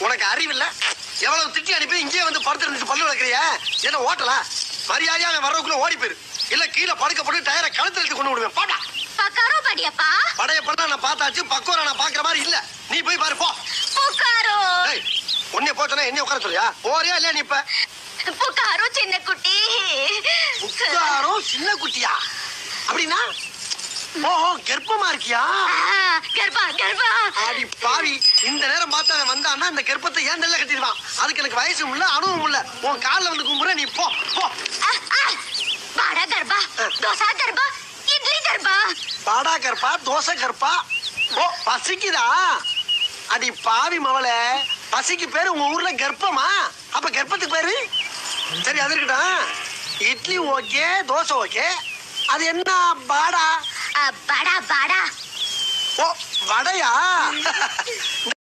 உனக்கு அறிவில்ல? எவ்வளவு திட்டி அனுப்பி இங்கே வந்து படுத்து இருந்துட்டு பல்லு வளர்க்குறிய? என்ன ஓட்டலா? மரியாதையா அவன் வர்றதுக்குள்ள ஓடி போயிரு. இல்ல கீழே படுக்கப்பட்டு டயரை கழுத்துல எடுத்து கொண்டு விடுவேன். பாடா பக்காரோ படியப்பா. படையப்படா நான் பார்த்தாச்சு, பக்கோரா நான் பாக்குற மாதிரி இல்ல. நீ போய் பாரு போ. புக்காரோ. உன்னை போச்சனா என்ன உட்கார சொல்றியா? போறியா இல்லையா நீ இப்ப? புக்காரோ சின்ன குட்டி. புக்காரோ சின்ன குட்டியா? அப்படின்னா ஓஹோ கர்ப்பமா இருக்கியா? கர்ப்பா கர்ப்பா. அடி பாவி, இந்த நேரம் பார்த்து அவன் வந்தான்னா இந்த கர்ப்பத்தை ஏன் நல்லா கட்டிடுவான். அதுக்கு எனக்கு வயசும் இல்ல அனுபவம் இல்ல. உன் காலில் வந்து கும்புற, நீ போ போ. பாடா கர்ப்பா, தோசா கர்ப்பா, இட்லி கர்ப்பா. பாடா கர்ப்பா, தோசை கர்ப்பா. ஓ பசிக்குதா? அடி பாவி மவளே, பசிக்கு பேரு உங்க ஊர்ல கர்ப்பமா? அப்ப கர்ப்பத்துக்கு பேரு? சரி அது இருக்கட்டும். Idli okay, dosa okay. அது என்ன பாடா? பாடா பாடா. ஓ வடையா?